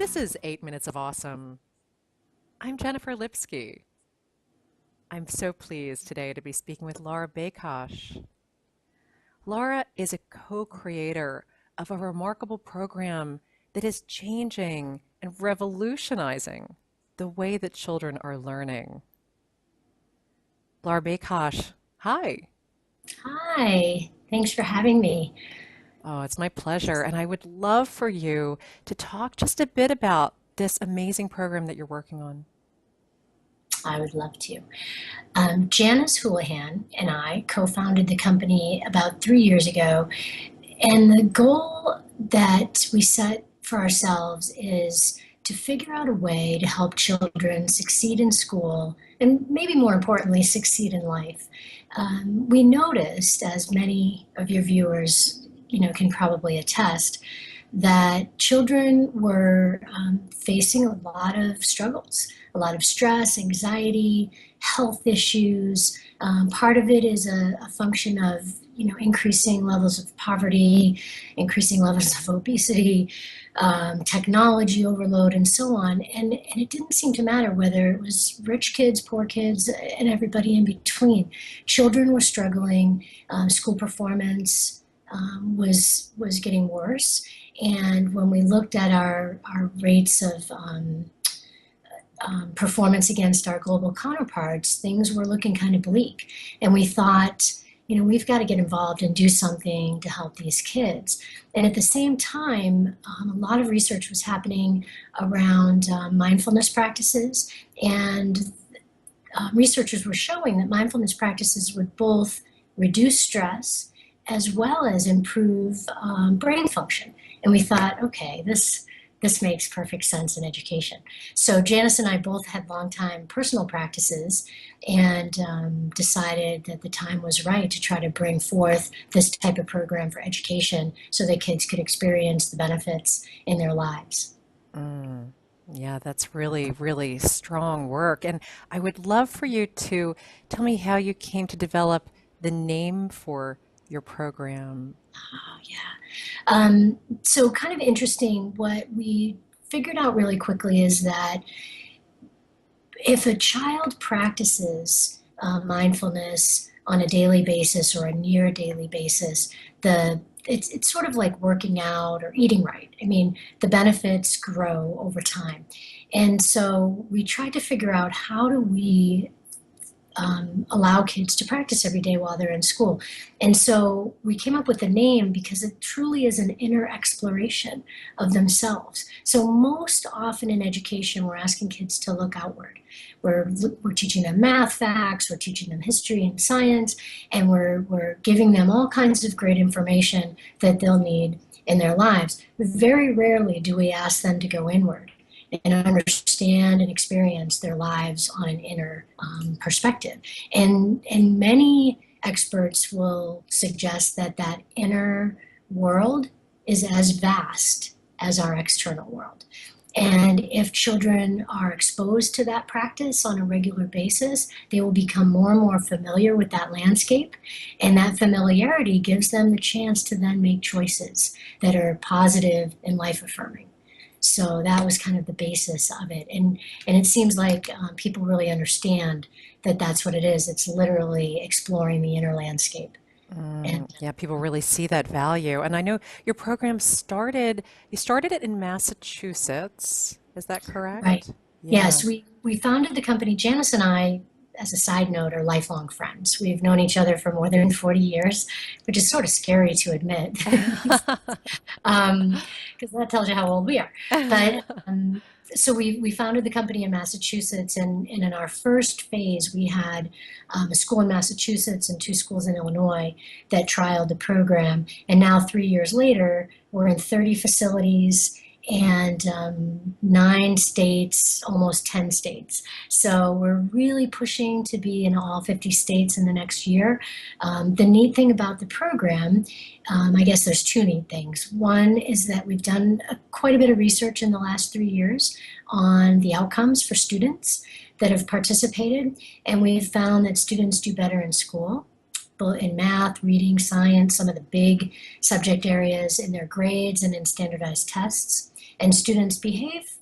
This is 8 Minutes of Awesome. I'm Jennifer Lipsky. I'm so pleased today to be speaking with Laura Bakosh. Laura is a co-creator of a remarkable program that is changing and revolutionizing the way that children are learning. Laura Bakosh, hi. Hi, thanks for having me. Oh, it's my pleasure. And I would love for you to talk just a bit about this amazing program that you're working on. I would love to. Janice Houlihan and I co-founded the company about 3 years ago, and the goal that we set for ourselves is to figure out a way to help children succeed in school and maybe more importantly, succeed in life. We noticed, as many of your viewers, can probably attest, that children were facing a lot of struggles, a lot of stress, anxiety, health issues. Part of it is a function of increasing levels of poverty, increasing levels of obesity, technology overload, and so on. And it didn't seem to matter whether it was rich kids, poor kids, and everybody in between. Children were struggling. School performance was getting worse. And when we looked at our rates of performance against our global counterparts, things were looking kind of bleak. And we thought, we've got to get involved and do something to help these kids. And at the same time, a lot of research was happening around mindfulness practices. And researchers were showing that mindfulness practices would both reduce stress as well as improve brain function. And we thought, okay, this makes perfect sense in education. So Janice and I both had long-time personal practices and decided that the time was right to try to bring forth this type of program for education so that kids could experience the benefits in their lives. Mm, yeah, that's really, really strong work. And I would love for you to tell me how you came to develop the name for your program. Oh, yeah. So kind of interesting, what we figured out really quickly is that if a child practices mindfulness on a daily basis or a near daily basis, it's sort of like working out or eating right. I mean, the benefits grow over time. And so we tried to figure out, how do we allow kids to practice every day while they're in school. And so we came up with the name because it truly is an inner exploration of themselves. So most often in education, we're asking kids to look outward. We're teaching them math facts, we're teaching them history and science, and we're giving them all kinds of great information that they'll need in their lives. Very rarely do we ask them to go inward and understand and experience their lives on an inner perspective. And many experts will suggest that that inner world is as vast as our external world. And if children are exposed to that practice on a regular basis, they will become more and more familiar with that landscape. And that familiarity gives them the chance to then make choices that are positive and life affirming. So that was kind of the basis of it. And it seems like people really understand that that's what it is. It's literally exploring the inner landscape. And Yeah, people really see that value. And I know your program you started it in Massachusetts. Is that right. correct? Yeah. Yes, we founded the company. Janice and I, as a side note, are lifelong friends. We've known each other for more than 40 years, which is sort of scary to admit. Because that tells you how old we are. But so we founded the company in Massachusetts, and in our first phase, we had a school in Massachusetts and two schools in Illinois that trialed the program. And now, 3 years later, we're in 30 facilities and 9 states, almost 10 states. So we're really pushing to be in all 50 states in the next year. The neat thing about the program, I guess there's two neat things. One is that we've done quite a bit of research in the last 3 years on the outcomes for students that have participated, and we've found that students do better in school, both in math, reading, science, some of the big subject areas, in their grades and in standardized tests. And students behave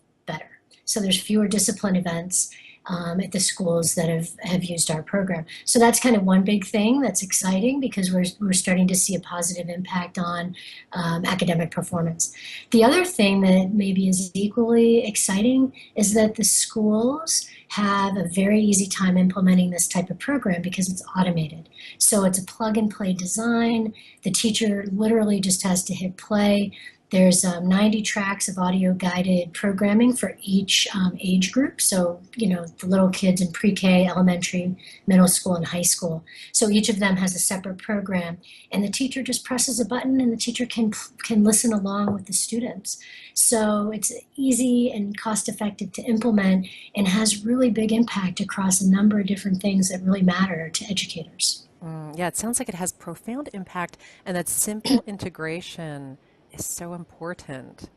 So there's fewer discipline events at the schools that have used our program. So that's kind of one big thing that's exciting because we're starting to see a positive impact on academic performance. The other thing that maybe is equally exciting is that the schools have a very easy time implementing this type of program because it's automated. So it's a plug and play design. The teacher literally just has to hit play. There's 90 tracks of audio guided programming for each age group. So, the little kids in pre-K, elementary, middle school, and high school. So each of them has a separate program. And the teacher just presses a button and the teacher can listen along with the students. So it's easy and cost effective to implement and has really big impact across a number of different things that really matter to educators. Yeah, it sounds like it has profound impact, and that simple integration is so important.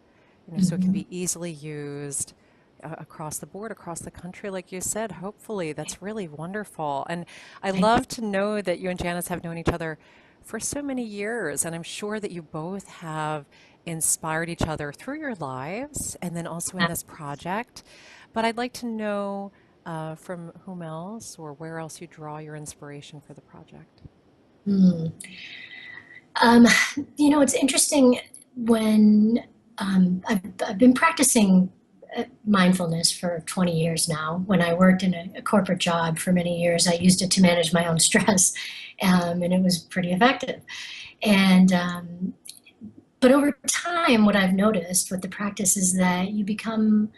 So it can Mhm. be easily used across the board, across the country, like you said. Hopefully, that's really wonderful. And I I, love to know that you and Janice have known each other for so many years, and I'm sure that you both have inspired each other through your lives and then also in this project. But I'd like to know from whom else or where else you draw your inspiration for the project. mm. Um, it's interesting when I've been practicing mindfulness for 20 years now. When I worked in a corporate job for many years, I used it to manage my own stress, and it was pretty effective. And but over time, what I've noticed with the practice is that you become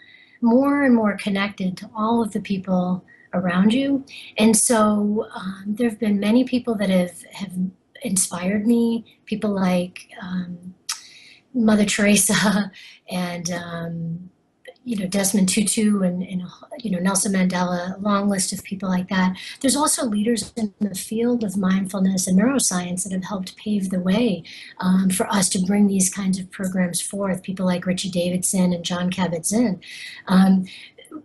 more and more connected to all of the people around you. And so there have been many people that have inspired me, people like Mother Teresa and Desmond Tutu and Nelson Mandela, a long list of people like that. There's also leaders in the field of mindfulness and neuroscience that have helped pave the way for us to bring these kinds of programs forth. People like Richie Davidson and John Kabat-Zinn. Um,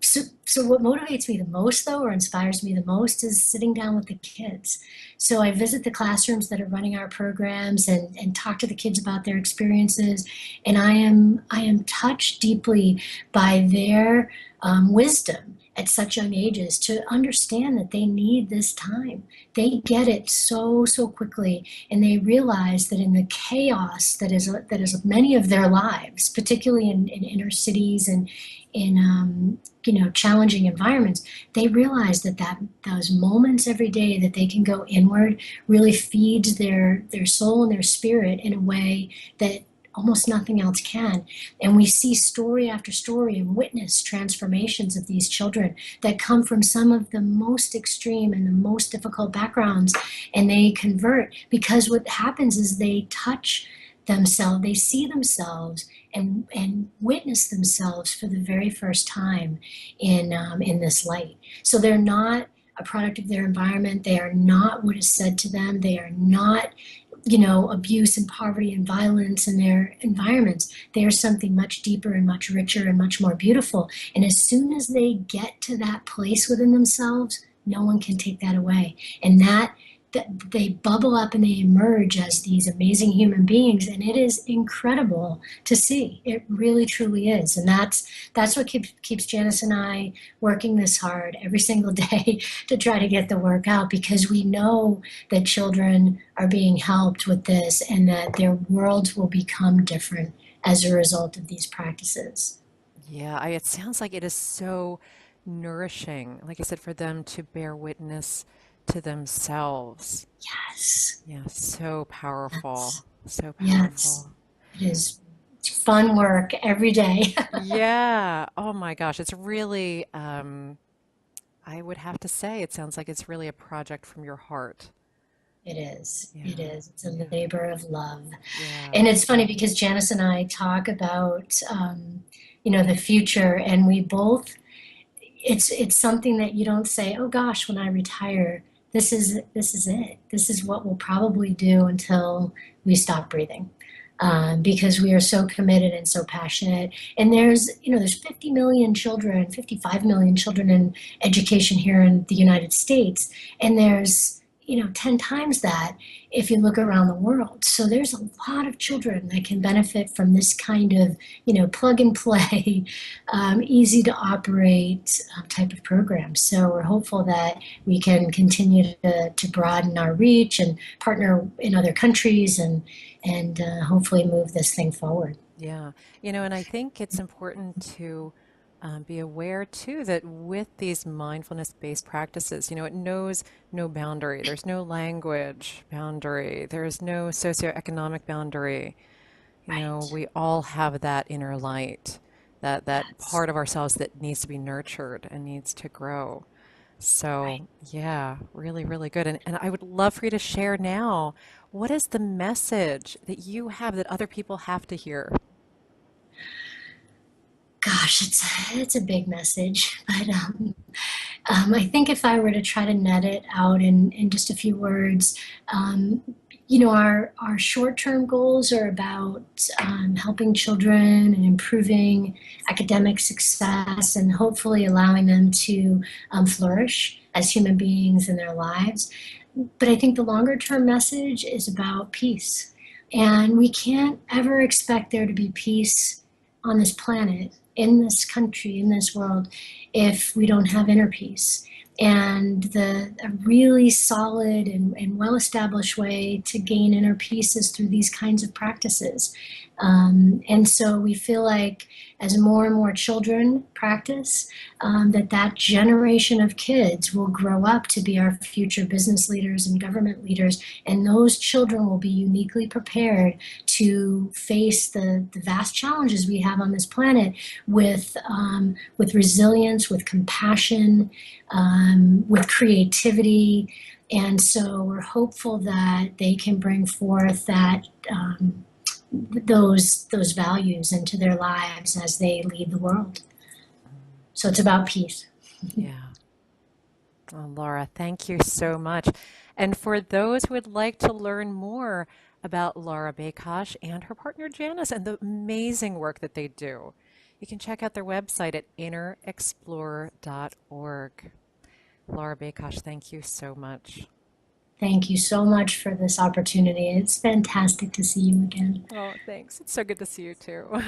so what motivates me the most, though, or inspires me the most, is sitting down with the kids. So I visit the classrooms that are running our programs and talk to the kids about their experiences, and I am touched deeply by their wisdom at such young ages to understand that they need this time. They get it so quickly, and they realize that in the chaos that is many of their lives, particularly in inner cities and in challenging environments, they realize that those moments every day that they can go inward really feeds their soul and their spirit in a way that almost nothing else can. And we see story after story and witness transformations of these children that come from some of the most extreme and the most difficult backgrounds, and they convert because what happens is they touch themselves, they see themselves and witness themselves for the very first time in this light. So they're not a product of their environment. They are not what is said to them. They are not abuse and poverty and violence in their environments. They are something much deeper and much richer and much more beautiful. And as soon as they get to that place within themselves, no one can take that away. And that they bubble up and they emerge as these amazing human beings, and it is incredible to see. It really truly is. And that's what keeps Janice and I working this hard every single day to try to get the work out, because we know that children are being helped with this and that their worlds will become different as a result of these practices. Yeah, it sounds like it is so nourishing, like I said, for them to bear witness to themselves. Yes. Yeah, so powerful, Yes. so Yes. powerful. It is fun work every day. Yeah. Oh my gosh, it's really, I would have to say, it sounds like it's really a project from your heart. It is. It Yeah, is. It's a yeah, labor of love. yeah. And it's funny because Janice and I talk about, the future, and we both, it's something that you don't say, oh gosh, when I retire, this is it. This is what we'll probably do until we stop breathing. Because we are so committed and so passionate. And there's 50 million children, 55 million children in education here in the United States. And there's 10 times that if you look around the world. So there's a lot of children that can benefit from this kind of, plug and play, easy to operate type of program. So we're hopeful that we can continue to broaden our reach and partner in other countries and hopefully move this thing forward. Yeah. And I think it's important to be aware too that with these mindfulness-based practices, it knows no boundary. There's no language boundary. There's no socioeconomic boundary. Right. We all have that inner light, that Yes. part of ourselves that needs to be nurtured and needs to grow. Right. So, yeah, really, really good. And I would love for you to share now, what is the message that you have that other people have to hear? Gosh, it's a big message, but I think if I were to try to net it out in just a few words, um, our short-term goals are about helping children and improving academic success and hopefully allowing them to flourish as human beings in their lives. But I think the longer-term message is about peace. And we can't ever expect there to be peace on this planet, in this country, in this world, if we don't have inner peace. And a really solid and well established way to gain inner peace is through these kinds of practices. And so we feel like as more and more children practice, that generation of kids will grow up to be our future business leaders and government leaders, and those children will be uniquely prepared to face the vast challenges we have on this planet with resilience, with compassion, with creativity. And so we're hopeful that they can bring forth those values into their lives as they lead the world. So it's about peace. Yeah. Oh, Laura, thank you so much. And for those who would like to learn more about Laura Bakosh and her partner Janice and the amazing work that they do, you can check out their website at innerexplorer.org. Laura Bakosh, thank you so much. Thank you so much for this opportunity. It's fantastic to see you again. Oh, thanks. It's so good to see you too.